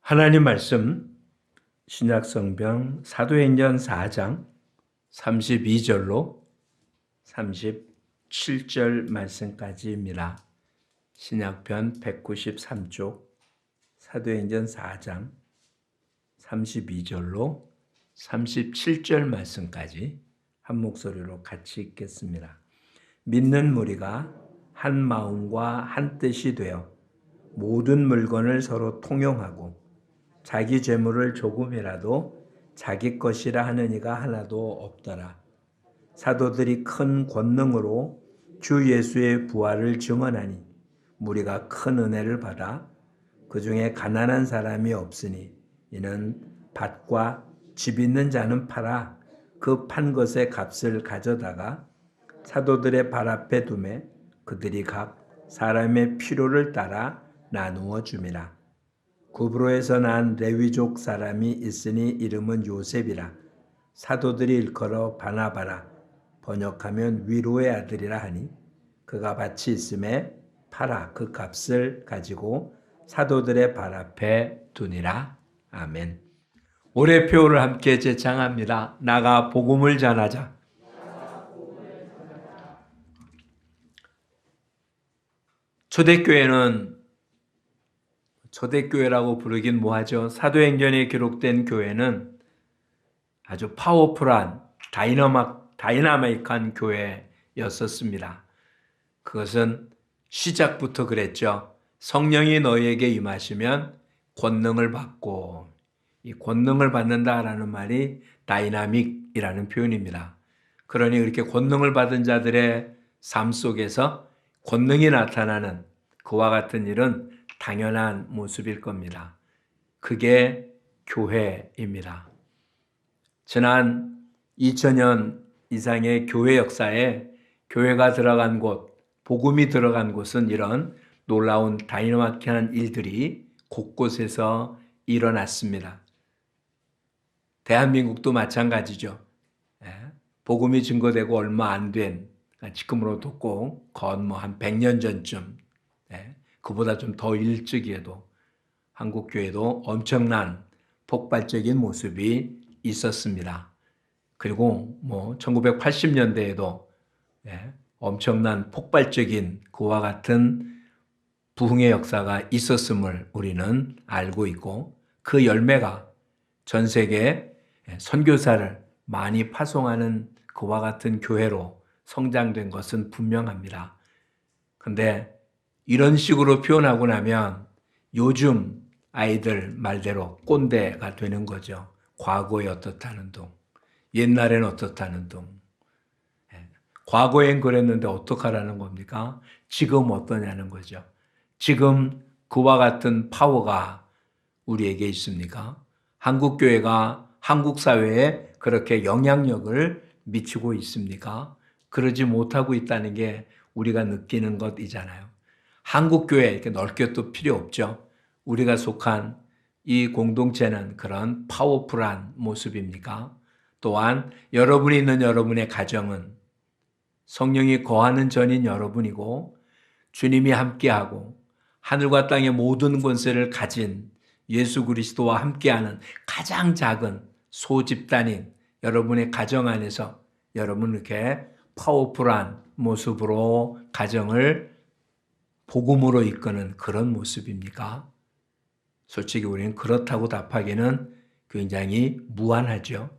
하나님 말씀 신약성경 사도행전 4장 32절로 37절 말씀까지입니다. 신약편 193쪽 사도행전 4장 32절로 37절 말씀까지 한 목소리로 같이 읽겠습니다. 믿는 무리가 한 마음과 한 뜻이 되어 모든 물건을 서로 통용하고 자기 재물을 조금이라도 자기 것이라 하는 이가 하나도 없더라. 사도들이 큰 권능으로 주 예수의 부활을 증언하니 무리가 큰 은혜를 받아 그 중에 가난한 사람이 없으니 이는 밭과 집 있는 자는 팔아 그 판 것의 값을 가져다가 사도들의 발 앞에 두매 그들이 각 사람의 필요를 따라 나누어 줌이라. 구브로에서 난 레위족 사람이 있으니 이름은 요셉이라. 사도들이 일컬어 바나바라 번역하면 위로의 아들이라 하니 그가 밭이 있음에 팔아 그 값을 가지고 사도들의 발 앞에 두니라. 아멘. 올해 표를 함께 제창합니다. 나가 복음을 전하자. 초대교회라고 부르긴 뭐하죠. 사도행전에 기록된 교회는 아주 파워풀한 다이나믹한 교회였었습니다. 그것은 시작부터 그랬죠. 성령이 너희에게 임하시면 권능을 받고, 이 권능을 받는다라는 말이 다이나믹이라는 표현입니다. 그러니 이렇게 권능을 받은 자들의 삶 속에서 권능이 나타나는 그와 같은 일은 당연한 모습일 겁니다. 그게 교회입니다. 지난 2000년 이상의 교회 역사에 교회가 들어간 곳, 복음이 들어간 곳은 이런 놀라운 다이나믹한 일들이 곳곳에서 일어났습니다. 대한민국도 마찬가지죠. 복음이 증거되고 얼마 안 된, 지금으로부터 꼭 한 100년 전쯤, 그보다 좀 더 일찍에도 한국교회도 엄청난 폭발적인 모습이 있었습니다. 그리고 1980년대에도 엄청난 폭발적인 그와 같은 부흥의 역사가 있었음을 우리는 알고 있고 그 열매가 전 세계에 선교사를 많이 파송하는 그와 같은 교회로 성장된 것은 분명합니다. 그런데 이런 식으로 표현하고 나면 요즘 아이들 말대로 꼰대가 되는 거죠. 과거에 어떻다는 둥, 옛날엔 어떻다는 둥. 과거엔 그랬는데 어떡하라는 겁니까? 지금 어떠냐는 거죠. 지금 그와 같은 파워가 우리에게 있습니까? 한국교회가 한국 사회에 그렇게 영향력을 미치고 있습니까? 그러지 못하고 있다는 게 우리가 느끼는 것이잖아요. 한국교회 이렇게 넓게 또 필요 없죠. 우리가 속한 이 공동체는 그런 파워풀한 모습입니까? 또한 여러분이 있는 여러분의 가정은 성령이 거하는 전인 여러분이고 주님이 함께하고 하늘과 땅의 모든 권세를 가진 예수 그리스도와 함께하는 가장 작은 소집단인 여러분의 가정 안에서 여러분 이렇게 파워풀한 모습으로 가정을 복음으로 이끄는 그런 모습입니까? 솔직히 우리는 그렇다고 답하기는 굉장히 무안하죠.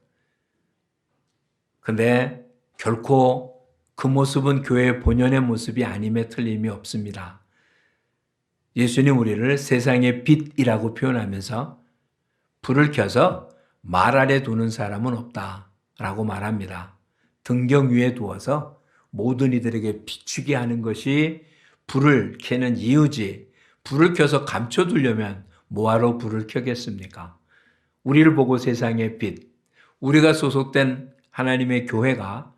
근데 결코 그 모습은 교회의 본연의 모습이 아님에 틀림이 없습니다. 예수님 우리를 세상의 빛이라고 표현하면서 불을 켜서 말 아래 두는 사람은 없다라고 말합니다. 등경 위에 두어서 모든 이들에게 비추게 하는 것이 불을 켜는 이유지. 불을 켜서 감춰두려면 뭐하러 불을 켜겠습니까? 우리를 보고 세상의 빛, 우리가 소속된 하나님의 교회가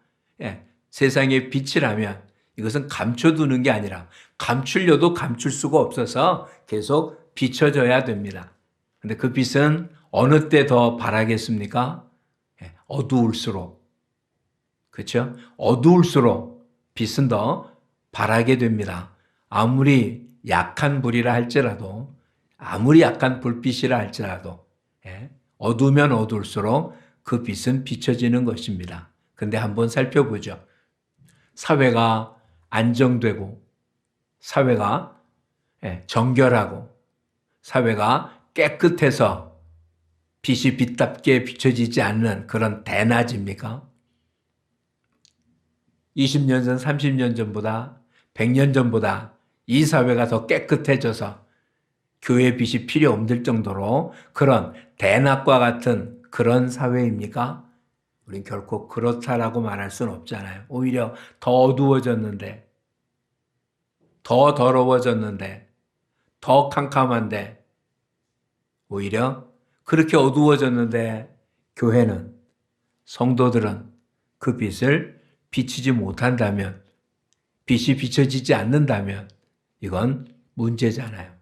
세상의 빛이라면 이것은 감춰두는 게 아니라 감추려도 감출 수가 없어서 계속 비춰져야 됩니다. 근데 그 빛은 어느 때 더 바라겠습니까? 어두울수록. 그렇죠? 어두울수록 빛은 더 바라게 됩니다. 아무리 약한 불이라 할지라도 아무리 약한 불빛이라 할지라도 어두우면 어두울수록 그 빛은 비춰지는 것입니다. 근데 한번 살펴보죠. 사회가 안정되고 사회가 정결하고 사회가 깨끗해서 빛이 빛답게 비춰지지 않는 그런 대낮입니까? 20년 전, 30년 전보다 100년 전보다 이 사회가 더 깨끗해져서 교회 빛이 필요 없을 정도로 그런 대낮과 같은 그런 사회입니까? 우린 결코 그렇다라고 말할 수는 없잖아요. 오히려 더 어두워졌는데, 더 더러워졌는데, 더 캄캄한데, 오히려 그렇게 어두워졌는데 교회는, 성도들은 그 빛을 비추지 못한다면, 빛이 비춰지지 않는다면 이건 문제잖아요.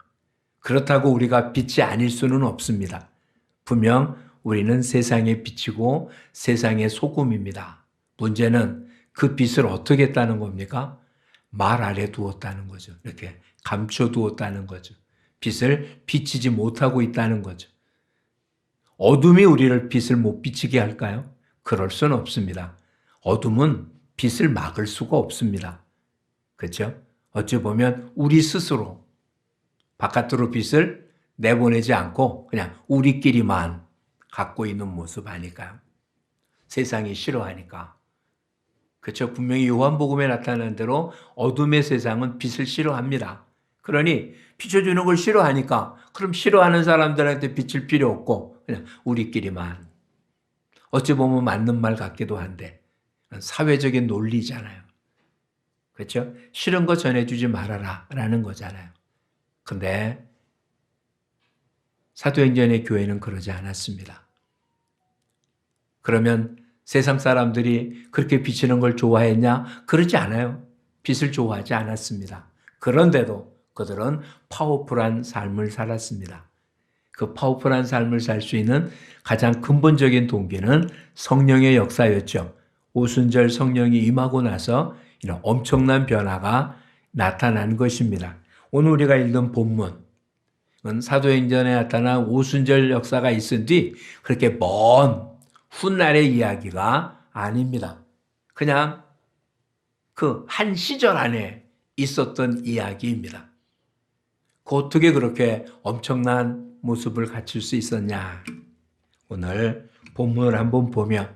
그렇다고 우리가 빛이 아닐 수는 없습니다. 분명 우리는 세상에 비치고 세상의 소금입니다. 문제는 그 빛을 어떻게 했다는 겁니까? 말 아래 두었다는 거죠. 이렇게 감춰두었다는 거죠. 빛을 비치지 못하고 있다는 거죠. 어둠이 우리를 빛을 못 비치게 할까요? 그럴 수는 없습니다. 어둠은 빛을 막을 수가 없습니다. 그렇죠? 어찌 보면 우리 스스로 바깥으로 빛을 내보내지 않고 그냥 우리끼리만 갖고 있는 모습 아닐까요? 세상이 싫어하니까. 그렇죠? 분명히 요한복음에 나타난 대로 어둠의 세상은 빛을 싫어합니다. 그러니 비춰주는 걸 싫어하니까 그럼 싫어하는 사람들한테 비칠 필요 없고 그냥 우리끼리만. 어찌 보면 맞는 말 같기도 한데 사회적인 논리잖아요. 그렇죠? 싫은 거 전해주지 말아라 라는 거잖아요. 근데 사도행전의 교회는 그러지 않았습니다. 그러면 세상 사람들이 그렇게 비치는 걸 좋아했냐? 그러지 않아요. 빛을 좋아하지 않았습니다. 그런데도 그들은 파워풀한 삶을 살았습니다. 그 파워풀한 삶을 살 수 있는 가장 근본적인 동기는 성령의 역사였죠. 오순절 성령이 임하고 나서 이런 엄청난 변화가 나타난 것입니다. 오늘 우리가 읽은 본문은 사도행전에 나타난 오순절 역사가 있은 뒤 그렇게 먼 훗날의 이야기가 아닙니다. 그냥 그 한 시절 안에 있었던 이야기입니다. 그 어떻게 그렇게 엄청난 모습을 갖출 수 있었냐? 오늘 본문을 한번 보며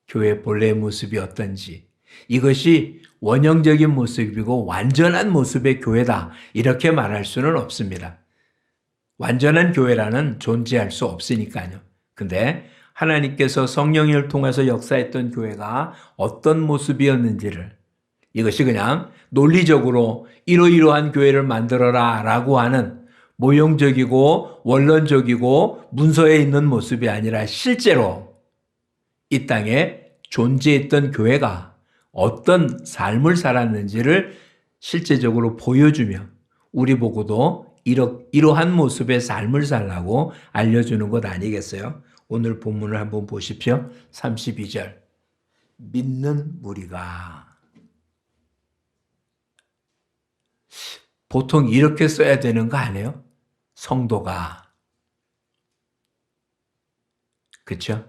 교회 본래의 모습이 어떤지, 이것이 원형적인 모습이고 완전한 모습의 교회다 이렇게 말할 수는 없습니다. 완전한 교회라는 존재할 수 없으니까요. 근데 하나님께서 성령을 통해서 역사했던 교회가 어떤 모습이었는지를, 이것이 그냥 논리적으로 이러이러한 교회를 만들어라 라고 하는 모형적이고 원론적이고 문서에 있는 모습이 아니라 실제로 이 땅에 존재했던 교회가 어떤 삶을 살았는지를 실제적으로 보여주며 우리 보고도 이러한 모습의 삶을 살라고 알려주는 것 아니겠어요? 오늘 본문을 한번 보십시오. 32절. 믿는 무리가. 보통 이렇게 써야 되는 거 아니에요? 성도가. 그렇죠?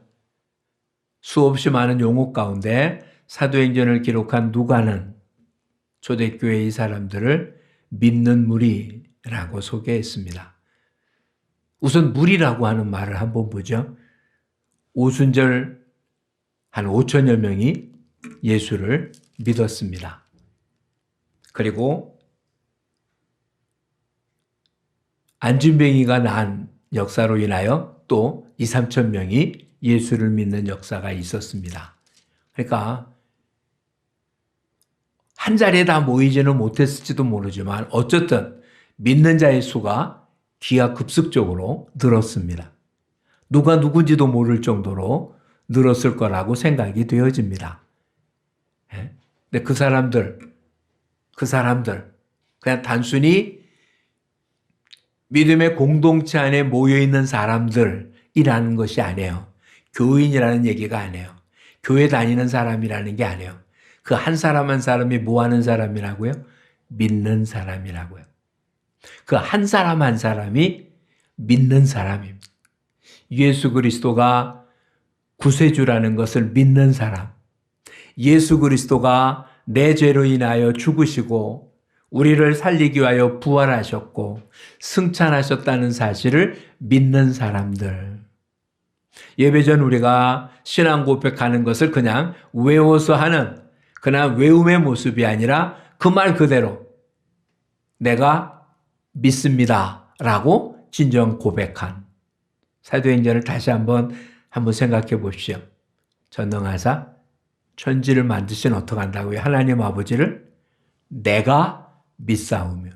수없이 많은 용어 가운데 사도행전을 기록한 누가는 초대교회의 사람들을 믿는 무리라고 소개했습니다. 우선 무리라고 하는 말을 한번 보죠. 오순절 한 5천여 명이 예수를 믿었습니다. 그리고 안진뱅이가 난 역사로 인하여 또 2, 3천 명이 예수를 믿는 역사가 있었습니다. 그러니까 한 자리에 다 모이지는 못했을지도 모르지만 어쨌든 믿는 자의 수가 기하급수적으로 늘었습니다. 누가 누군지도 모를 정도로 늘었을 거라고 생각이 되어집니다. 근데 그 사람들 그냥 단순히 믿음의 공동체 안에 모여있는 사람들이라는 것이 아니에요. 교인이라는 얘기가 아니에요. 교회 다니는 사람이라는 게 아니에요. 그 한 사람 한 사람이 뭐 하는 사람이라고요? 믿는 사람이라고요. 그 한 사람 한 사람이 믿는 사람입니다. 예수 그리스도가 구세주라는 것을 믿는 사람, 예수 그리스도가 내 죄로 인하여 죽으시고 우리를 살리기 위하여 부활하셨고 승천하셨다는 사실을 믿는 사람들. 예배 전 우리가 신앙 고백하는 것을 그냥 외워서 하는 그냥 외움의 모습이 아니라 그 말 그대로 내가 믿습니다 라고 진정 고백한 사도행전을 다시 한번 생각해 보십시오. 전능하사 천지를 만드신 어떻게 한다고요? 하나님 아버지를 내가 믿사오며.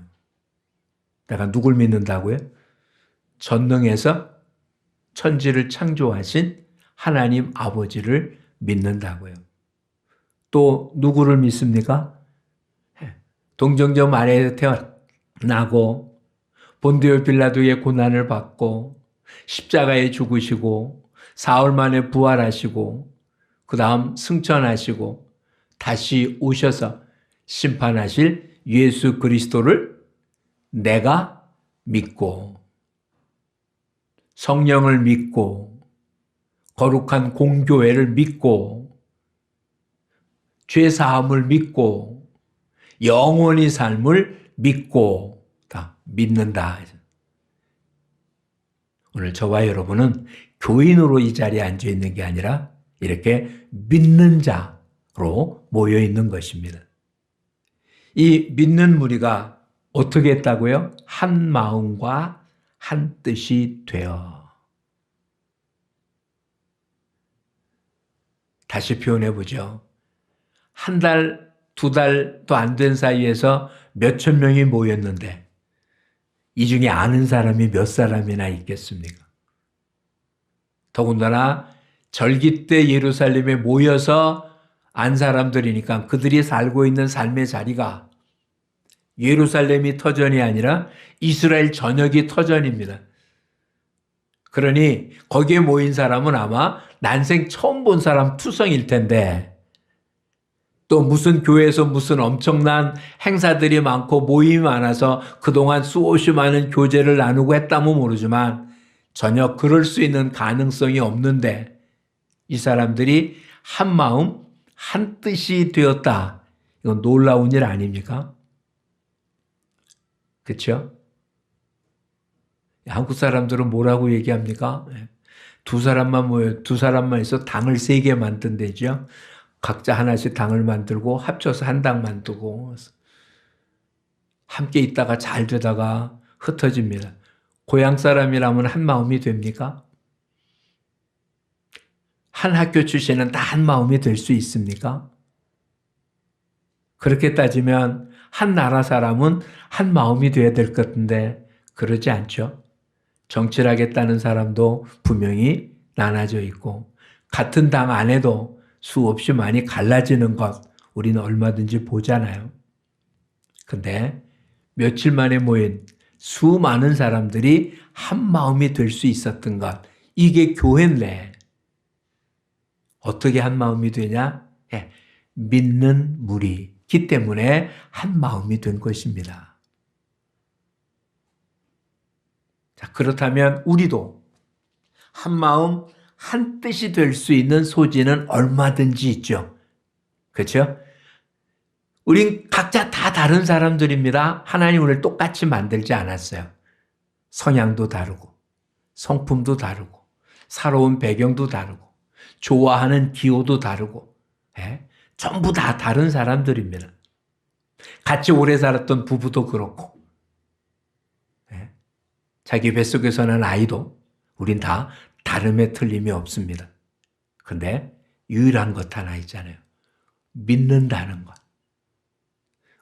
내가 누굴 믿는다고요? 전능해서 천지를 창조하신 하나님 아버지를 믿는다고요. 또 누구를 믿습니까? 동정녀 마리아에서 태어나고 본디오 빌라도의 고난을 받고 십자가에 죽으시고 사흘 만에 부활하시고 그 다음 승천하시고 다시 오셔서 심판하실 예수 그리스도를 내가 믿고 성령을 믿고 거룩한 공교회를 믿고 죄사함을 믿고 영원히 삶을 믿고 다 믿는다. 오늘 저와 여러분은 교인으로 이 자리에 앉아 있는 게 아니라 이렇게 믿는 자로 모여 있는 것입니다. 이 믿는 무리가 어떻게 했다고요? 한 마음과 한 뜻이 되어. 다시 표현해 보죠. 한 달, 두 달도 안 된 사이에서 몇천 명이 모였는데 이 중에 아는 사람이 몇 사람이나 있겠습니까? 더군다나 절기 때 예루살렘에 모여서 안 사람들이니까 그들이 살고 있는 삶의 자리가 예루살렘이 터전이 아니라 이스라엘 전역이 터전입니다. 그러니 거기에 모인 사람은 아마 난생 처음 본 사람 투성일 텐데 또 무슨 교회에서 무슨 엄청난 행사들이 많고 모임이 많아서 그동안 수없이 많은 교제를 나누고 했다면 모르지만 전혀 그럴 수 있는 가능성이 없는데 이 사람들이 한 마음 한 뜻이 되었다. 이건 놀라운 일 아닙니까? 그렇죠? 한국 사람들은 뭐라고 얘기합니까? 두 사람만 모여, 두 사람만 있어 당을 3개 만든대죠. 각자 하나씩 당을 만들고 합쳐서 한 당 만들고 함께 있다가 잘 되다가 흩어집니다. 고향 사람이라면 한 마음이 됩니까? 한 학교 출신은 다 한 마음이 될 수 있습니까? 그렇게 따지면 한 나라 사람은 한 마음이 돼야 될 것 같은데 그러지 않죠. 정치를 하겠다는 사람도 분명히 나눠져 있고 같은 당 안에도 수없이 많이 갈라지는 것 우리는 얼마든지 보잖아요. 근데 며칠 만에 모인 수많은 사람들이 한 마음이 될 수 있었던 것 이게 교회인데 어떻게 한 마음이 되냐? 믿는 무리이기 때문에 한 마음이 된 것입니다. 자, 그렇다면 우리도 한 마음 한 뜻이 될 수 있는 소지는 얼마든지 있죠. 그렇죠? 우린 각자 다 다른 사람들입니다. 하나님 우리를 똑같이 만들지 않았어요. 성향도 다르고 성품도 다르고 살아온 배경도 다르고 좋아하는 기호도 다르고 전부 다 다른 사람들입니다. 같이 오래 살았던 부부도 그렇고 자기 뱃속에서 난 아이도 우린 다 다름에 틀림이 없습니다. 근데 유일한 것 하나 있잖아요. 믿는다는 것.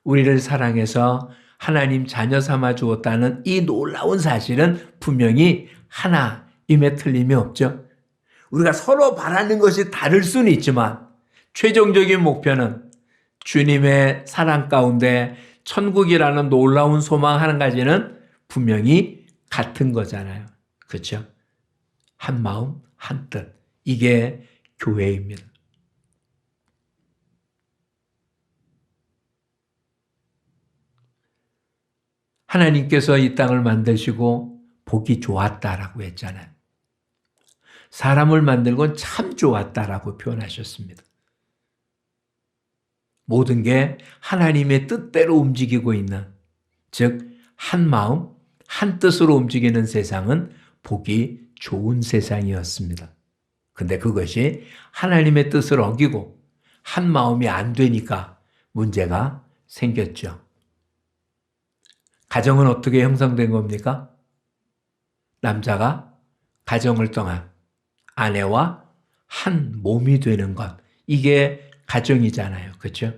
우리를 사랑해서 하나님 자녀 삼아 주었다는 이 놀라운 사실은 분명히 하나임에 틀림이 없죠. 우리가 서로 바라는 것이 다를 수는 있지만 최종적인 목표는 주님의 사랑 가운데 천국이라는 놀라운 소망 한 가지는 분명히 같은 거잖아요. 그렇죠? 한 마음, 한 뜻. 이게 교회입니다. 하나님께서 이 땅을 만드시고 보기 좋았다라고 했잖아요. 사람을 만들곤 참 좋았다라고 표현하셨습니다. 모든 게 하나님의 뜻대로 움직이고 있는, 즉 한 마음, 한 뜻으로 움직이는 세상은 보기 좋은 세상이었습니다. 근데 그것이 하나님의 뜻을 어기고 한 마음이 안 되니까 문제가 생겼죠. 가정은 어떻게 형성된 겁니까? 남자가 가정을 떠나 아내와 한 몸이 되는 것. 이게 가정이잖아요. 그렇죠?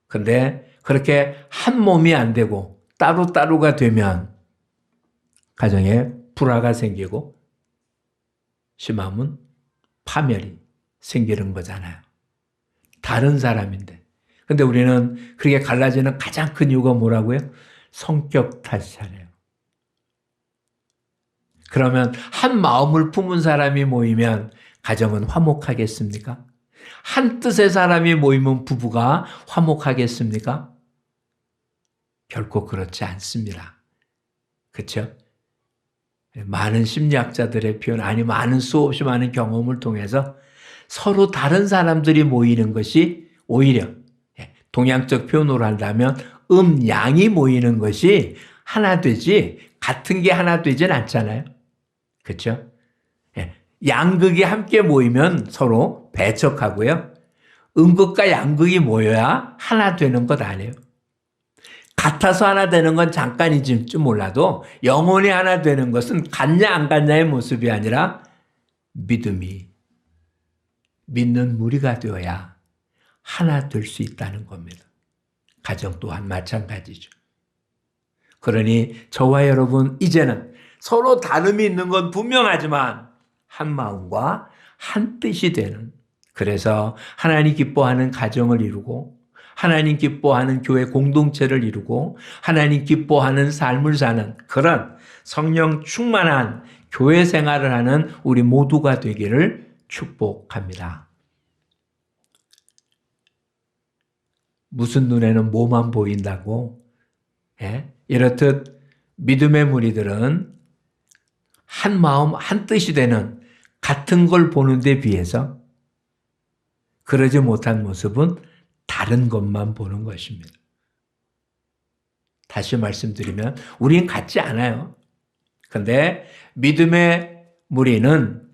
근데 그렇게 한 몸이 안 되고 따로따로가 되면 가정에 불화가 생기고 심하면 파멸이 생기는 거잖아요. 다른 사람인데. 근데 우리는 그렇게 갈라지는 가장 큰 이유가 뭐라고요? 성격 탓이잖아요. 그러면 한 마음을 품은 사람이 모이면 가정은 화목하겠습니까? 한 뜻의 사람이 모이면 부부가 화목하겠습니까? 결코 그렇지 않습니다. 그렇죠? 많은 심리학자들의 표현, 아니 많은 수없이 많은 경험을 통해서 서로 다른 사람들이 모이는 것이 오히려 동양적 표현으로 한다면 양이 모이는 것이 하나 되지 같은 게 하나 되진 않잖아요. 그렇죠? 양극이 함께 모이면 서로 배척하고요. 음극과 양극이 모여야 하나 되는 것 아니에요. 같아서 하나 되는 건 잠깐이지 몰라도 영원히 하나 되는 것은 같냐 안 같냐의 모습이 아니라 믿음이 믿는 무리가 되어야 하나 될 수 있다는 겁니다. 가정 또한 마찬가지죠. 그러니 저와 여러분 이제는 서로 다름이 있는 건 분명하지만 한 마음과 한 뜻이 되는, 그래서 하나님 기뻐하는 가정을 이루고 하나님 기뻐하는 교회 공동체를 이루고 하나님 기뻐하는 삶을 사는 그런 성령 충만한 교회 생활을 하는 우리 모두가 되기를 축복합니다. 무슨 눈에는 뭐만 보인다고? 이렇듯 믿음의 무리들은 한 마음 한 뜻이 되는 같은 걸 보는 데 비해서 그러지 못한 모습은 다른 것만 보는 것입니다. 다시 말씀드리면 우리는 같지 않아요. 그런데 믿음의 무리는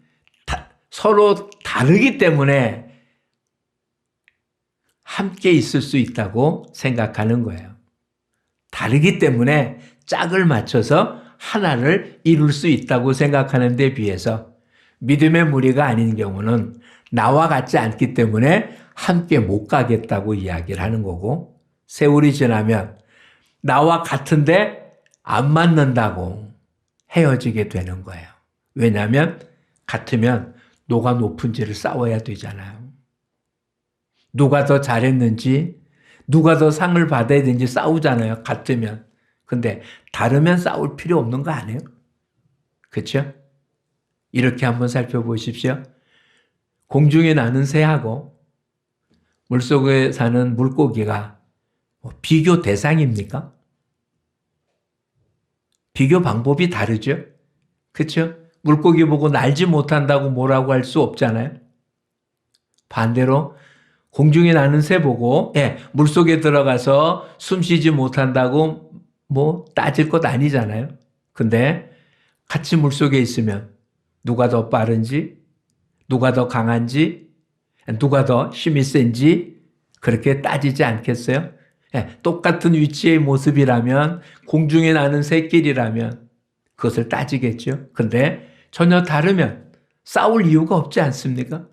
서로 다르기 때문에 함께 있을 수 있다고 생각하는 거예요. 다르기 때문에 짝을 맞춰서 하나를 이룰 수 있다고 생각하는 데 비해서 믿음의 무리가 아닌 경우는 나와 같지 않기 때문에 함께 못 가겠다고 이야기를 하는 거고, 세월이 지나면 나와 같은데 안 맞는다고 헤어지게 되는 거예요. 왜냐하면 같으면 누가 높은지를 싸워야 되잖아요. 누가 더 잘했는지, 누가 더 상을 받아야 되는지 싸우잖아요. 같으면. 근데 다르면 싸울 필요 없는 거 아니에요? 그렇죠? 이렇게 한번 살펴보십시오. 공중에 나는 새하고 물속에 사는 물고기가 비교 대상입니까? 비교 방법이 다르죠? 그렇죠? 물고기 보고 날지 못한다고 뭐라고 할 수 없잖아요. 반대로 공중에 나는 새 보고 물속에 들어가서 숨 쉬지 못한다고 뭐 따질 것 아니잖아요. 근데 같이 물속에 있으면 누가 더 빠른지, 누가 더 강한지, 누가 더 힘이 센지 그렇게 따지지 않겠어요? 똑같은 위치의 모습이라면, 공중에 나는 새끼리라면 그것을 따지겠죠. 근데 전혀 다르면 싸울 이유가 없지 않습니까?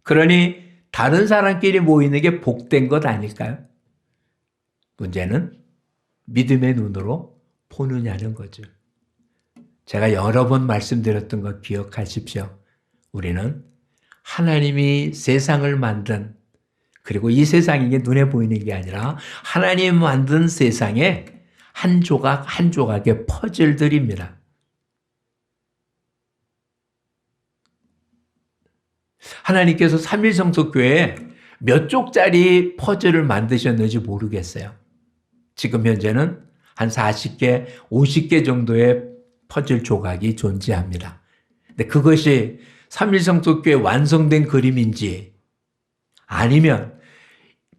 그러니 다른 사람끼리 모이는 게 복된 것 아닐까요? 문제는 믿음의 눈으로 보느냐는 거죠. 제가 여러 번 말씀드렸던 거 기억하십시오. 우리는 하나님이 세상을 만든, 그리고 이 세상이 눈에 보이는 게 아니라 하나님 만든 세상의 한 조각 한 조각의 퍼즐들입니다. 하나님께서 삼일성속교회에 몇 쪽짜리 퍼즐을 만드셨는지 모르겠어요. 지금 현재는 한 40개, 50개 정도의 퍼즐 조각이 존재합니다. 근데 그것이 삼일성속교회 완성된 그림인지 아니면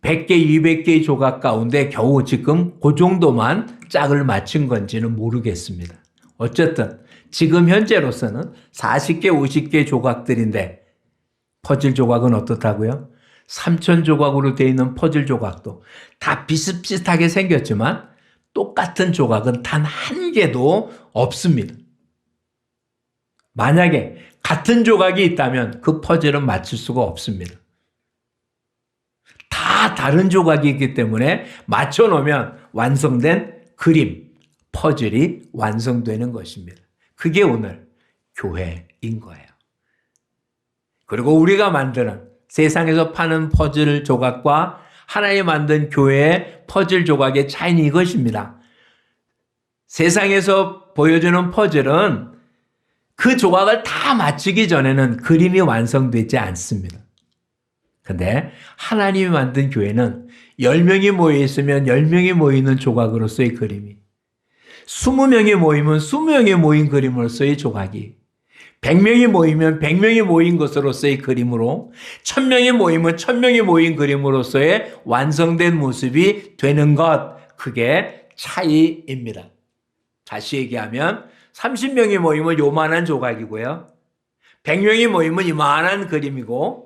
100개, 200개의 조각 가운데 겨우 지금 그 정도만 짝을 맞춘 건지는 모르겠습니다. 어쨌든 지금 현재로서는 40개, 50개 조각들인데 퍼즐 조각은 어떻다고요? 3,000 조각으로 되어 있는 퍼즐 조각도 다 비슷비슷하게 생겼지만 똑같은 조각은 단 한 개도 없습니다. 만약에 같은 조각이 있다면 그 퍼즐은 맞출 수가 없습니다. 다 다른 조각이기 때문에 맞춰놓으면 완성된 그림, 퍼즐이 완성되는 것입니다. 그게 오늘 교회인 거예요. 그리고 우리가 만드는 세상에서 파는 퍼즐 조각과 하나님 만든 교회의 퍼즐 조각의 차이는 이것입니다. 세상에서 보여주는 퍼즐은 그 조각을 다 맞추기 전에는 그림이 완성되지 않습니다. 근데 하나님이 만든 교회는 10명이 모여 있으면 10명이 모이는 조각으로서의 그림이, 20명이 모이면 20명이 모인 그림으로서의 조각이, 100명이 모이면 100명이 모인 것으로서의 그림으로, 1000명이 모이면 1000명이 모인 그림으로서의 완성된 모습이 되는 것, 그게 차이입니다. 다시 얘기하면 30명이 모이면 요만한 조각이고요. 100명이 모이면 이만한 그림이고,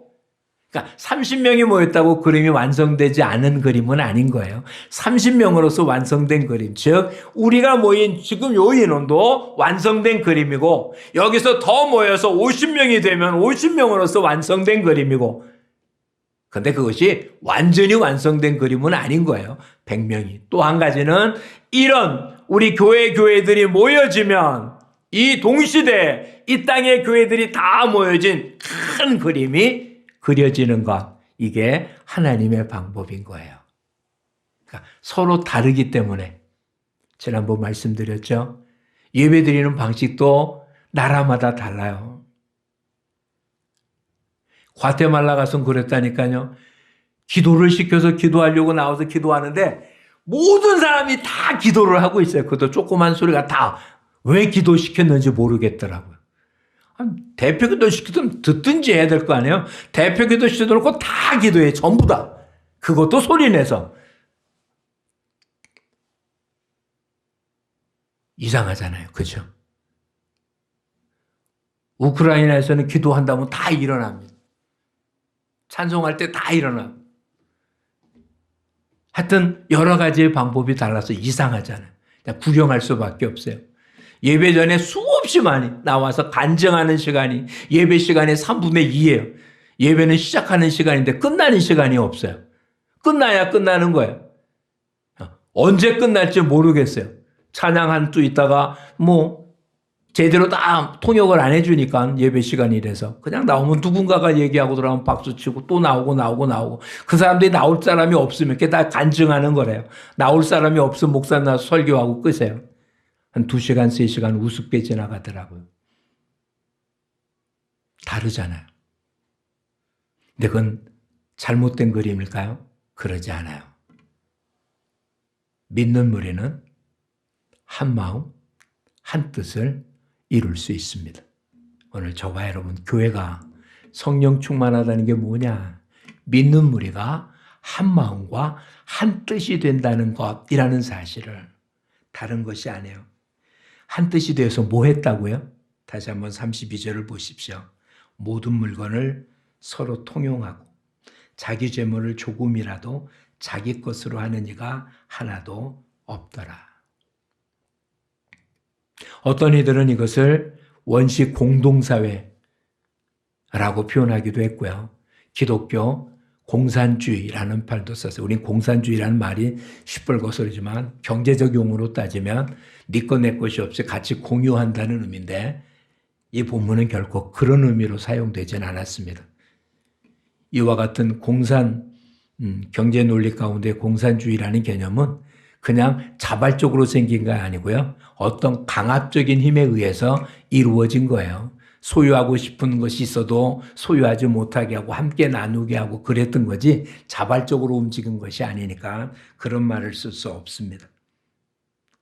그러니까 30명이 모였다고 그림이 완성되지 않은 그림은 아닌 거예요. 30명으로서 완성된 그림, 즉 우리가 모인 지금 요 인원도 완성된 그림이고, 여기서 더 모여서 50명이 되면 50명으로서 완성된 그림이고, 근데 그것이 완전히 완성된 그림은 아닌 거예요. 100명이. 또 한 가지는 이런 우리 교회들이 모여지면 이 동시대에 이 땅의 교회들이 다 모여진 큰 그림이 그려지는 것, 이게 하나님의 방법인 거예요. 그러니까 서로 다르기 때문에 지난번 말씀드렸죠. 예배드리는 방식도 나라마다 달라요. 과테말라 가서는 그랬다니까요. 기도를 시켜서 기도하려고 나와서 기도하는데 모든 사람이 다 기도를 하고 있어요. 그것도 조그만 소리가 다 왜 기도시켰는지 모르겠더라고요. 대표 기도 시키든 듣든지 해야 될 거 아니에요. 대표 기도 시켜놓고 다 기도해. 전부 다. 그것도 소리내서. 이상하잖아요. 그죠? 우크라이나에서는 기도한다면 다 일어납니다. 찬송할 때 다 일어나. 하여튼 여러 가지의 방법이 달라서 이상하잖아요. 그냥 구경할 수밖에 없어요. 예배 전에 수없이 많이 나와서 간증하는 시간이 예배 시간의 3분의 2예요. 예배는 시작하는 시간인데 끝나는 시간이 없어요. 끝나야 끝나는 거예요. 언제 끝날지 모르겠어요. 찬양 한두 있다가 제대로 다 통역을 안 해주니까 예배 시간이라서 그냥 나오면 누군가가 얘기하고 들어가면 박수치고 또 나오고 그 사람들이 나올 사람이 없으면 그게 다 간증하는 거래요. 나올 사람이 없으면 목사 나서 설교하고 끄세요. 한 2시간, 3시간 우습게 지나가더라고요. 다르잖아요. 근데 그건 잘못된 그림일까요? 그러지 않아요. 믿는 무리는 한 마음, 한 뜻을 이룰 수 있습니다. 오늘 저와 여러분, 교회가 성령 충만하다는 게 뭐냐? 믿는 무리가 한 마음과 한 뜻이 된다는 것이라는 사실을, 다른 것이 아니에요. 한 뜻이 되어서 뭐 했다고요? 다시 한번 32절을 보십시오. 모든 물건을 서로 통용하고 자기 재물을 조금이라도 자기 것으로 하는 이가 하나도 없더라. 어떤 이들은 이것을 원시 공동사회라고 표현하기도 했고요. 기독교 공산주의라는 말도 썼어요. 우린 공산주의라는 말이 시뻘겋어지만 경제적 용어로 따지면 네 것 내 것이 없이 같이 공유한다는 의미인데 이 본문은 결코 그런 의미로 사용되진 않았습니다. 이와 같은 경제 논리 가운데 공산주의라는 개념은 그냥 자발적으로 생긴 게 아니고요. 어떤 강압적인 힘에 의해서 이루어진 거예요. 소유하고 싶은 것이 있어도 소유하지 못하게 하고 함께 나누게 하고 그랬던 거지 자발적으로 움직인 것이 아니니까 그런 말을 쓸 수 없습니다.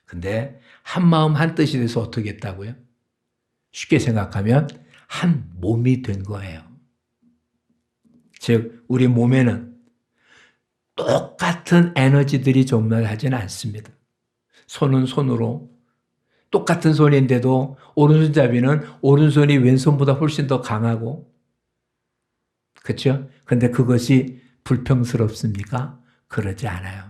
근데 한 마음 한 뜻이 돼서 어떻게 했다고요? 쉽게 생각하면 한 몸이 된 거예요. 즉 우리 몸에는 똑같은 에너지들이 존재하지는 않습니다. 손은 손으로 똑같은 손인데도 오른손잡이는 오른손이 왼손보다 훨씬 더 강하고, 그렇죠? 근데 그것이 불평스럽습니까? 그러지 않아요.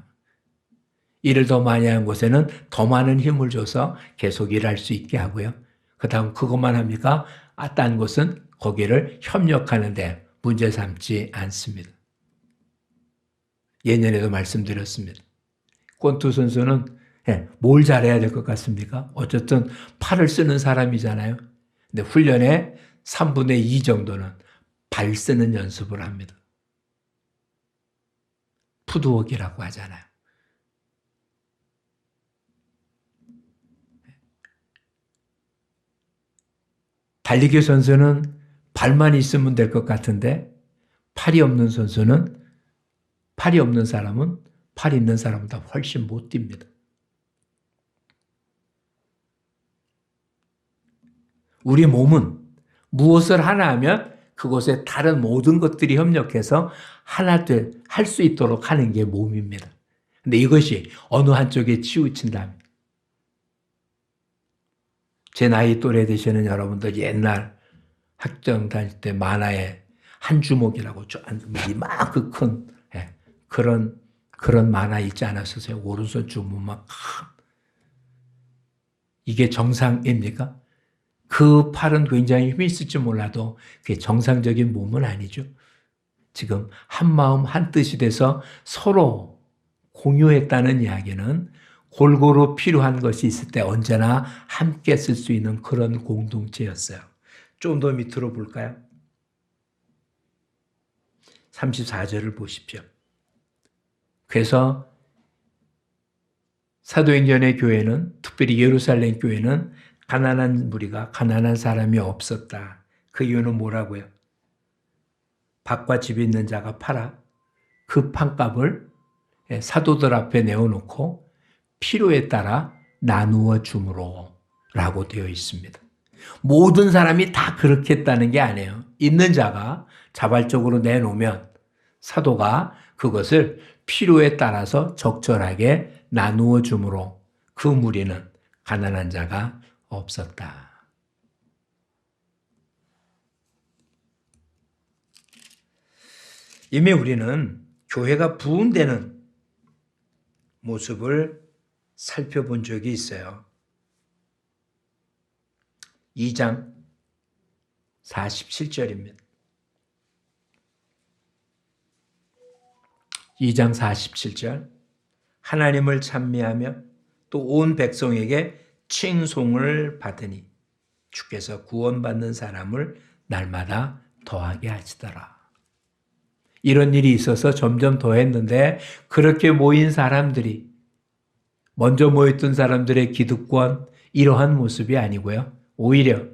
일을 더 많이 한 곳에는 더 많은 힘을 줘서 계속 일할 수 있게 하고요. 그 다음 그것만 합니까? 딴 곳은 거기를 협력하는데 문제 삼지 않습니다. 예년에도 말씀드렸습니다. 권투 선수는 뭘 잘해야 될 것 같습니까? 어쨌든 팔을 쓰는 사람이잖아요. 근데 훈련의 3분의 2 정도는 발 쓰는 연습을 합니다. 푸드웍이라고 하잖아요. 달리기 선수는 발만 있으면 될 것 같은데 팔이 없는 선수는, 팔이 없는 사람은 팔 있는 사람보다 훨씬 못 뜁니다. 우리 몸은 무엇을 하나 하면 그곳에 다른 모든 것들이 협력해서 하나 할 수 있도록 하는 게 몸입니다. 근데 이것이 어느 한쪽에 치우친다면, 제 나이 또래 되시는 여러분들 옛날 학점 다닐 때 만화에 한 주먹이라고 이만큼 큰 그런 만화 있지 않았었어요? 오른손 주먹만 큰. 이게 정상입니까? 그 팔은 굉장히 힘이 있을지 몰라도 그게 정상적인 몸은 아니죠. 지금 한 마음 한 뜻이 돼서 서로 공유했다는 이야기는 골고루 필요한 것이 있을 때 언제나 함께 쓸 수 있는 그런 공동체였어요. 좀 더 밑으로 볼까요? 34절을 보십시오. 그래서 사도행전의 교회는, 특별히 예루살렘 교회는 가난한 무리가, 가난한 사람이 없었다. 그 이유는 뭐라고요? 밭과 집이 있는 자가 팔아 그 판값을 사도들 앞에 내어놓고 필요에 따라 나누어 줌으로 라고 되어 있습니다. 모든 사람이 다 그렇게 했다는 게 아니에요. 있는 자가 자발적으로 내놓으면 사도가 그것을 필요에 따라서 적절하게 나누어 줌으로 그 무리는 가난한 자가 없었다. 이미 우리는 교회가 부흥되는 모습을 살펴본 적이 있어요. 2장 47절입니다. 2장 47절. 하나님을 찬미하며 또 온 백성에게 칭송을 받으니 주께서 구원받는 사람을 날마다 더하게 하시더라. 이런 일이 있어서 점점 더했는데 그렇게 모인 사람들이, 먼저 모였던 사람들의 기득권, 이러한 모습이 아니고요. 오히려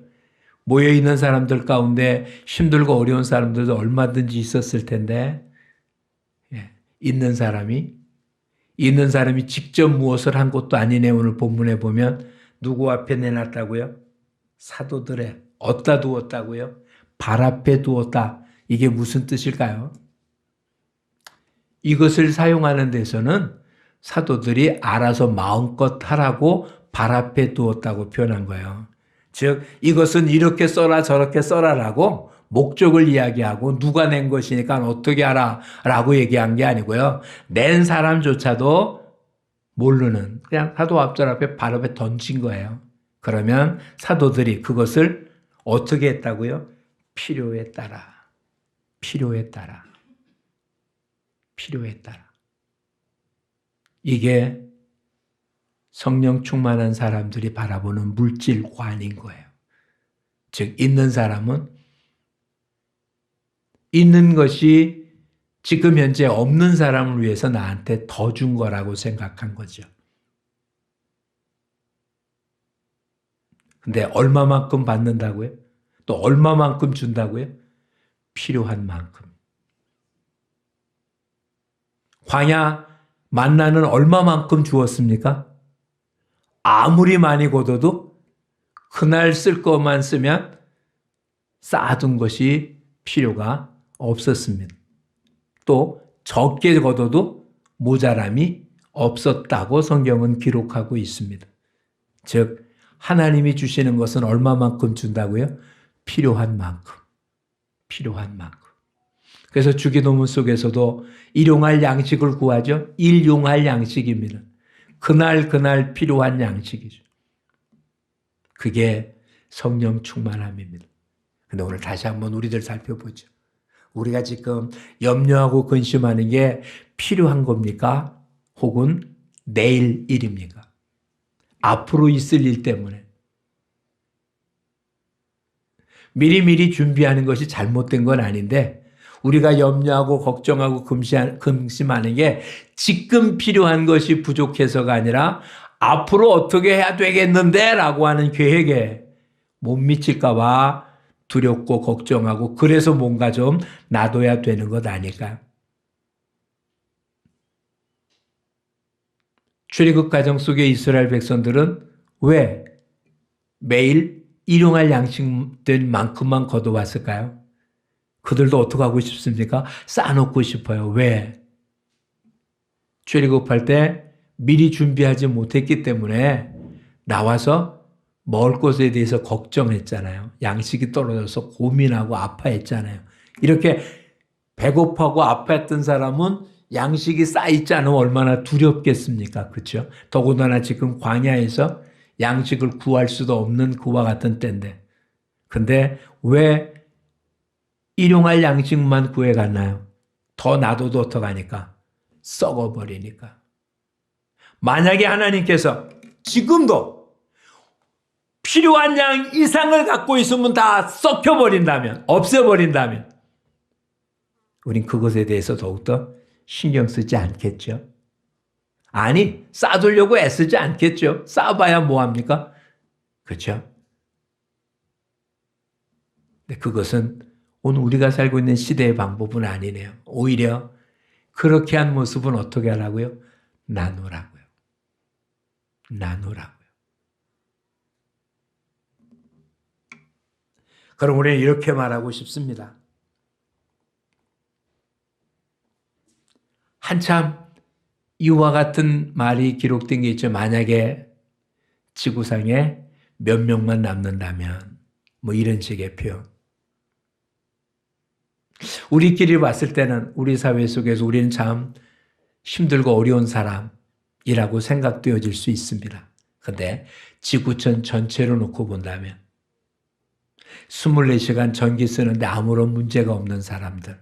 모여있는 사람들 가운데 힘들고 어려운 사람들도 얼마든지 있었을 텐데, 있는 사람이 직접 무엇을 한 것도 아니네. 오늘 본문에 보면 누구 앞에 내놨다고요? 사도들의 어디다 두었다고요? 발 앞에 두었다. 이게 무슨 뜻일까요? 이것을 사용하는 데서는 사도들이 알아서 마음껏 하라고 발 앞에 두었다고 표현한 거예요. 즉 이것은 이렇게 써라 저렇게 써라라고 목적을 이야기하고 누가 낸 것이니까 어떻게 하라 라고 얘기한 게 아니고요. 낸 사람조차도 모르는, 그냥 사도 앞절 앞에 발 앞에 던진 거예요. 그러면 사도들이 그것을 어떻게 했다고요? 필요에 따라. 이게 성령 충만한 사람들이 바라보는 물질관인 거예요. 즉 있는 사람은 있는 것이 지금 현재 없는 사람을 위해서 나한테 더 준 거라고 생각한 거죠. 근데 얼마만큼 받는다고요? 또 얼마만큼 준다고요? 필요한 만큼. 광야 만나는 얼마만큼 주었습니까? 아무리 많이 걷어도 그날 쓸 것만 쓰면 쌓아둔 것이 필요가 없었습니다. 또 적게 걷어도 모자람이 없었다고 성경은 기록하고 있습니다. 즉 하나님이 주시는 것은 얼마만큼 준다고요? 필요한 만큼. 필요한 만큼. 그래서 주기도문 속에서도 일용할 양식을 구하죠. 일용할 양식입니다. 그날 필요한 양식이죠. 그게 성령 충만함입니다. 근데 오늘 다시 한번 우리들 살펴보죠. 우리가 지금 염려하고 근심하는 게 필요한 겁니까? 혹은 내일 일입니까? 앞으로 있을 일 때문에. 미리미리 준비하는 것이 잘못된 건 아닌데 우리가 염려하고 걱정하고 근심하는 게 지금 필요한 것이 부족해서가 아니라 앞으로 어떻게 해야 되겠는데 라고 하는 계획에 못 미칠까 봐 두렵고 걱정하고 그래서 뭔가 좀 놔둬야 되는 것 아닐까요? 출애굽 과정 속의 이스라엘 백성들은 왜 매일 일용할 양식된 만큼만 걷어왔을까요? 그들도 어떻게 하고 싶습니까? 쌓아놓고 싶어요. 왜? 출애굽할 때 미리 준비하지 못했기 때문에 나와서 먹을 것에 대해서 걱정했잖아요. 양식이 떨어져서 고민하고 아파했잖아요. 이렇게 배고파고 아파했던 사람은 양식이 쌓이지 않으면 얼마나 두렵겠습니까? 그렇죠? 더군다나 지금 광야에서 양식을 구할 수도 없는 그와 같은 때인데. 근데 왜 일용할 양식만 구해갔나요? 더 놔둬도 어떡하니까? 썩어버리니까. 만약에 하나님께서 지금도 필요한 양 이상을 갖고 있으면 다 썩혀버린다면, 없애버린다면 우린 그것에 대해서 더욱더 신경 쓰지 않겠죠. 아니, 쌓아두려고 애쓰지 않겠죠. 쌓아봐야 뭐합니까? 그렇죠? 근데 그것은 오늘 우리가 살고 있는 시대의 방법은 아니네요. 오히려 그렇게 한 모습은 어떻게 하라고요? 나누라고요. 나누라고요. 그럼 우리는 이렇게 말하고 싶습니다. 한참 이와 같은 말이 기록된 게 있죠. 만약에 지구상에 몇 명만 남는다면 뭐 이런 식의 표현. 우리끼리 봤을 때는 우리 사회 속에서 우리는 참 힘들고 어려운 사람이라고 생각되어질 수 있습니다. 그런데 지구촌 전체로 놓고 본다면 24시간 전기 쓰는데 아무런 문제가 없는 사람들,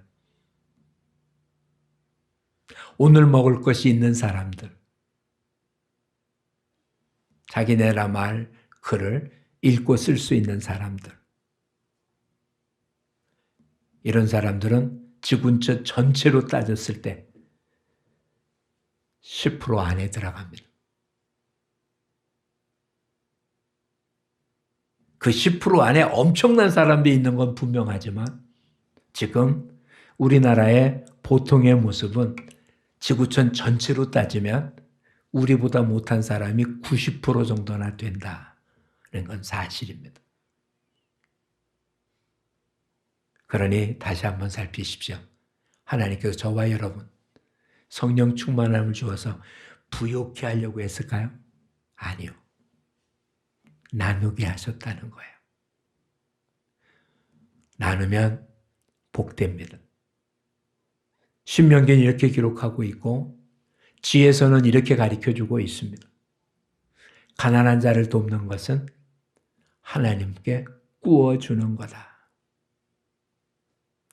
오늘 먹을 것이 있는 사람들, 자기네라 말 글을 읽고 쓸 수 있는 사람들, 이런 사람들은 지구촌 전체로 따졌을 때 10% 안에 들어갑니다. 그 10% 안에 엄청난 사람들이 있는 건 분명하지만 지금 우리나라의 보통의 모습은 지구촌 전체로 따지면 우리보다 못한 사람이 90% 정도나 된다는 건 사실입니다. 그러니 다시 한번 살피십시오. 하나님께서 저와 여러분 성령 충만함을 주어서 부욕해 하려고 했을까요? 아니요. 나누게 하셨다는 거예요. 나누면 복됩니다. 신명기는 이렇게 기록하고 있고 지혜서는 이렇게 가르쳐주고 있습니다. 가난한 자를 돕는 것은 하나님께 구워주는 거다.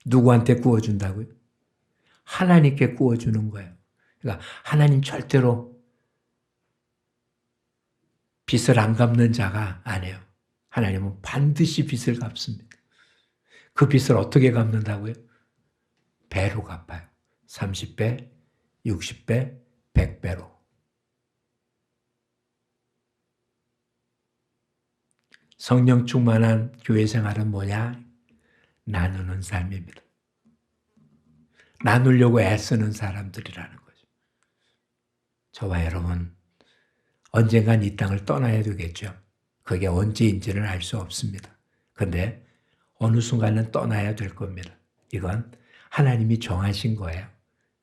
누구한테 구워준다고요? 하나님께 구워주는 거예요. 그러니까 하나님 절대로 빚을 안 갚는 자가 아니에요. 하나님은 반드시 빚을 갚습니다. 그 빚을 어떻게 갚는다고요? 배로 갚아요. 30배, 60배, 100배로. 성령 충만한 교회 생활은 뭐냐? 나누는 삶입니다. 나누려고 애쓰는 사람들이라는 거죠. 저와 여러분 언젠간 이 땅을 떠나야 되겠죠. 그게 언제인지는 알 수 없습니다. 그런데 어느 순간은 떠나야 될 겁니다. 이건 하나님이 정하신 거예요.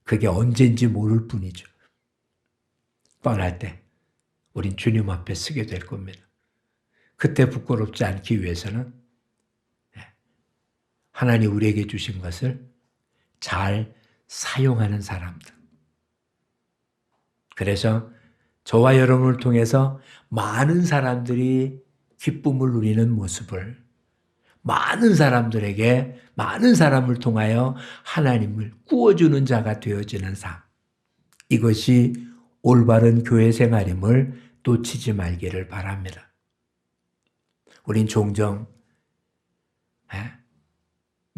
그게 언제인지 모를 뿐이죠. 떠날 때 우린 주님 앞에 서게 될 겁니다. 그때 부끄럽지 않기 위해서는 하나님 우리에게 주신 것을 잘 사용하는 사람들. 그래서 저와 여러분을 통해서 많은 사람들이 기쁨을 누리는 모습을, 많은 사람들에게, 많은 사람을 통하여 하나님을 구워주는 자가 되어지는 삶. 이것이 올바른 교회 생활임을 놓치지 말기를 바랍니다. 우린 종종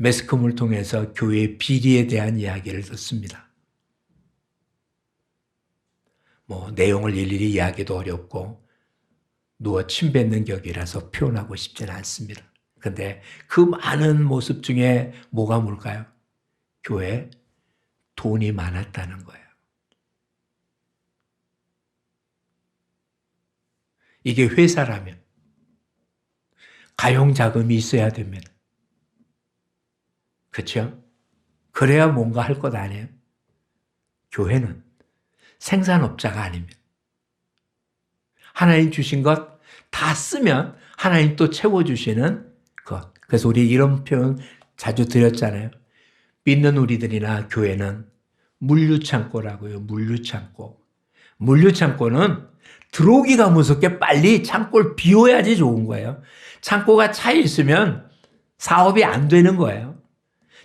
매스컴을 통해서 교회의 비리에 대한 이야기를 듣습니다. 내용을 일일이 이야기도 어렵고 누워 침 뱉는 격이라서 표현하고 싶지는 않습니다. 그런데 그 많은 모습 중에 뭐가 뭘까요? 교회에 돈이 많았다는 거예요. 이게 회사라면 가용 자금이 있어야 됩니다. 그렇죠? 그래야 뭔가 할 것 아니에요? 교회는 생산업자가 아닙니다. 하나님 주신 것 다 쓰면 하나님 또 채워주시는 것. 그래서 우리 이런 표현 자주 드렸잖아요. 믿는 우리들이나 교회는 물류창고라고요. 물류창고. 물류창고는 들어오기가 무섭게 빨리 창고를 비워야지 좋은 거예요. 창고가 차 있으면 사업이 안 되는 거예요.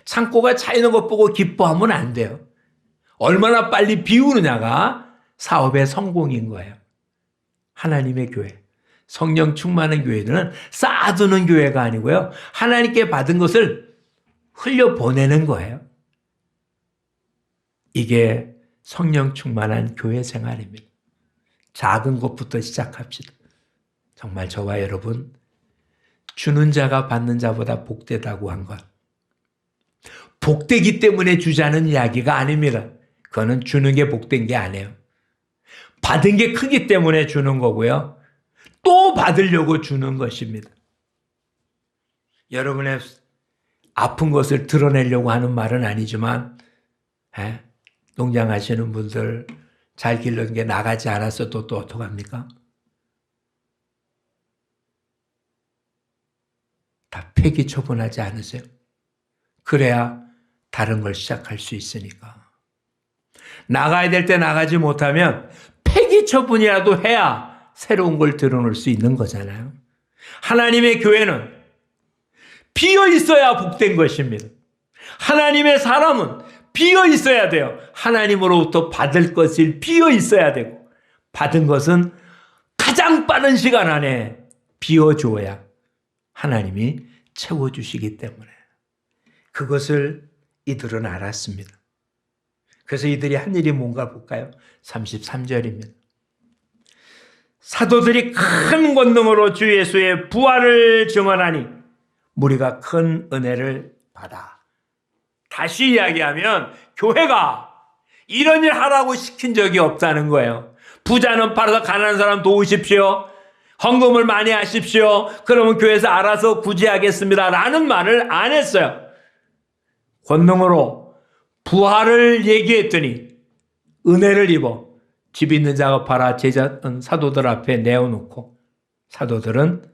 창고가 차 있는 것 보고 기뻐하면 안 돼요. 얼마나 빨리 비우느냐가 사업의 성공인 거예요. 하나님의 교회, 성령 충만한 교회는 쌓아두는 교회가 아니고요. 하나님께 받은 것을 흘려보내는 거예요. 이게 성령 충만한 교회 생활입니다. 작은 것부터 시작합시다. 정말 저와 여러분, 주는 자가 받는 자보다 복되다고 한 것. 복되기 때문에 주자는 이야기가 아닙니다. 그거는 주는 게 복된 게 아니에요. 받은 게 크기 때문에 주는 거고요. 또 받으려고 주는 것입니다. 여러분의 아픈 것을 드러내려고 하는 말은 아니지만 농장하시는 분들 잘 길른 게 나가지 않았어도 또 어떡합니까? 다 폐기 처분하지 않으세요? 그래야 다른 걸 시작할 수 있으니까. 나가야 될 때 나가지 못하면 폐기 처분이라도 해야 새로운 걸 드러낼 수 있는 거잖아요. 하나님의 교회는 비어 있어야 복된 것입니다. 하나님의 사람은 비어 있어야 돼요. 하나님으로부터 받을 것을 비어 있어야 되고, 받은 것은 가장 빠른 시간 안에 비워줘야 하나님이 채워주시기 때문에 그것을 이들은 알았습니다. 그래서 이들이 한 일이 뭔가 볼까요? 33절입니다. 사도들이 큰 권능으로 주 예수의 부활을 증언하니 무리가 큰 은혜를 받아. 다시 이야기하면 교회가 이런 일 하라고 시킨 적이 없다는 거예요. 부자는 팔아서 가난한 사람 도우십시오. 헌금을 많이 하십시오. 그러면 교회에서 알아서 구제하겠습니다. 라는 말을 안 했어요. 권능으로 부활을 얘기했더니 은혜를 입어 집 있는 자가 팔아 사도들 앞에 내어놓고 사도들은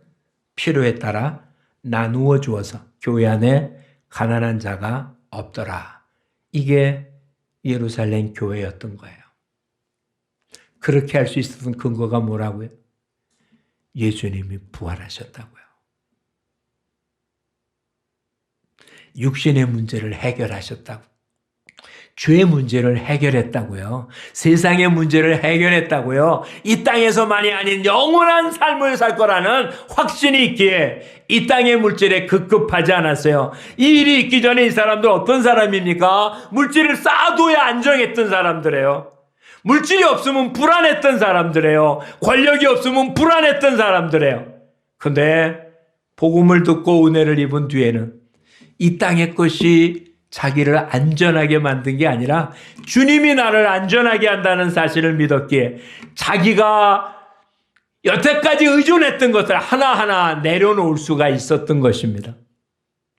필요에 따라 나누어 주어서 교회 안에 가난한 자가 없더라. 이게 예루살렘 교회였던 거예요. 그렇게 할 수 있었던 근거가 뭐라고요? 예수님이 부활하셨다고요. 육신의 문제를 해결하셨다고. 죄의 문제를 해결했다고요. 세상의 문제를 해결했다고요. 이 땅에서만이 아닌 영원한 삶을 살 거라는 확신이 있기에 이 땅의 물질에 급급하지 않았어요. 이 일이 있기 전에 이 사람들 어떤 사람입니까? 물질을 쌓아둬야 안정했던 사람들이에요. 물질이 없으면 불안했던 사람들이에요. 권력이 없으면 불안했던 사람들이에요. 그런데 복음을 듣고 은혜를 입은 뒤에는 이 땅의 것이 자기를 안전하게 만든 게 아니라 주님이 나를 안전하게 한다는 사실을 믿었기에 자기가 여태까지 의존했던 것을 하나하나 내려놓을 수가 있었던 것입니다.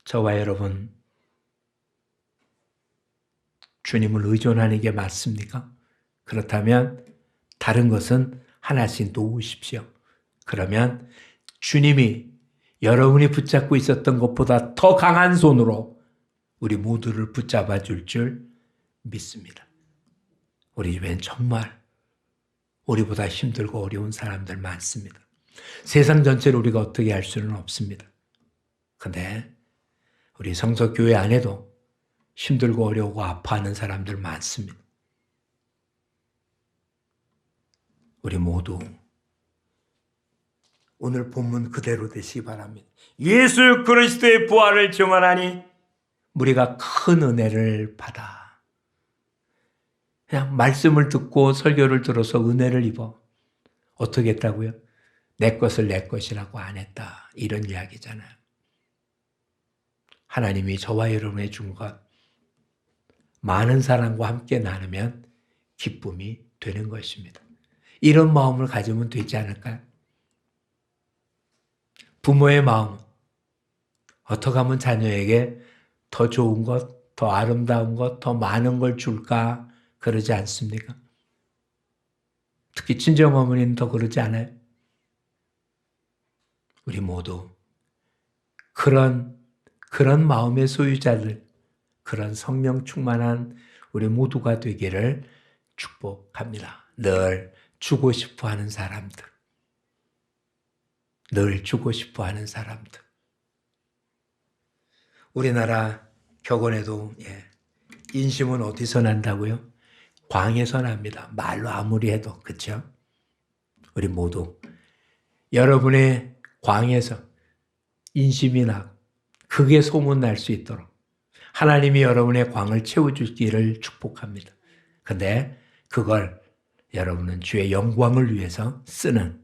저와 여러분, 주님을 의존하는 게 맞습니까? 그렇다면 다른 것은 하나씩 놓으십시오. 그러면 주님이 여러분이 붙잡고 있었던 것보다 더 강한 손으로 우리 모두를 붙잡아 줄 줄 믿습니다. 우리 주변엔 정말 우리보다 힘들고 어려운 사람들 많습니다. 세상 전체를 우리가 어떻게 할 수는 없습니다. 그런데 우리 성서교회 안에도 힘들고 어려우고 아파하는 사람들 많습니다. 우리 모두 오늘 본문 그대로 되시기 바랍니다. 예수 그리스도의 부활을 증언하니 우리가 큰 은혜를 받아. 그냥 말씀을 듣고 설교를 들어서 은혜를 입어. 어떻게 했다고요? 내 것을 내 것이라고 안 했다. 이런 이야기잖아요. 하나님이 저와 여러분의 준 것 많은 사람과 함께 나누면 기쁨이 되는 것입니다. 이런 마음을 가지면 되지 않을까요? 부모의 마음, 어떻게 하면 자녀에게 더 좋은 것, 더 아름다운 것, 더 많은 걸 줄까? 그러지 않습니까? 특히 친정어머니는 더 그러지 않아요? 우리 모두 그런 마음의 소유자들, 그런 성령 충만한 우리 모두가 되기를 축복합니다. 늘 주고 싶어 하는 사람들. 늘 주고 싶어 하는 사람들. 우리나라 격언에도 인심은 어디서 난다고요? 광에서 납니다. 말로 아무리 해도. 그렇죠? 우리 모두 여러분의 광에서 인심이 나고 크게 소문날 수 있도록 하나님이 여러분의 광을 채워주기를 축복합니다. 근데 그걸 여러분은 주의 영광을 위해서 쓰는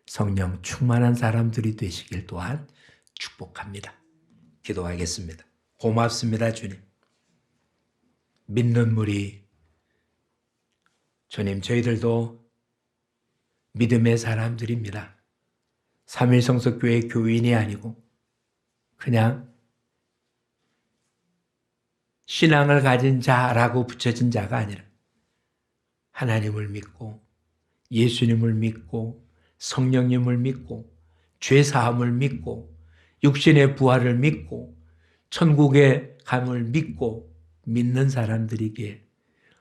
성령 충만한 사람들이 되시길 또한 축복합니다. 기도하겠습니다. 고맙습니다, 주님. 믿는 무리, 주님, 저희들도 믿음의 사람들입니다. 삼일성서교회 교인이 아니고 그냥 신앙을 가진 자라고 붙여진 자가 아니라 하나님을 믿고 예수님을 믿고 성령님을 믿고 죄사함을 믿고 육신의 부활을 믿고 천국의 감을 믿고 믿는 사람들이기에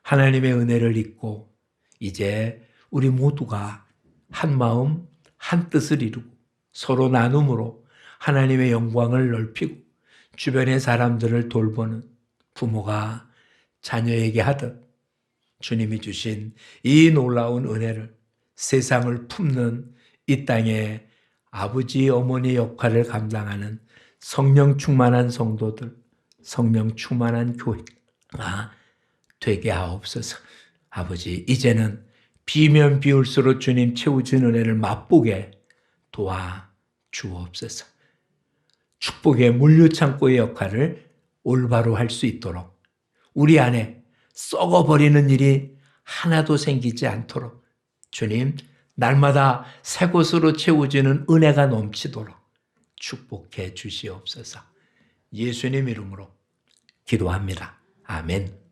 하나님의 은혜를 잊고 이제 우리 모두가 한 마음 한 뜻을 이루고 서로 나눔으로 하나님의 영광을 넓히고 주변의 사람들을 돌보는 부모가 자녀에게 하듯 주님이 주신 이 놀라운 은혜를 세상을 품는 이 땅의 아버지 어머니 역할을 감당하는 성령 충만한 성도들, 성령 충만한 교회가 되게 하옵소서. 아버지, 이제는 비면 비올수록 주님 채우신 은혜를 맛보게 도와 주옵소서. 축복의 물류창고의 역할을 올바로 할 수 있도록 우리 안에 썩어버리는 일이 하나도 생기지 않도록 주님, 날마다 새 것으로 채워지는 은혜가 넘치도록 축복해 주시옵소서. 예수님 이름으로 기도합니다. 아멘.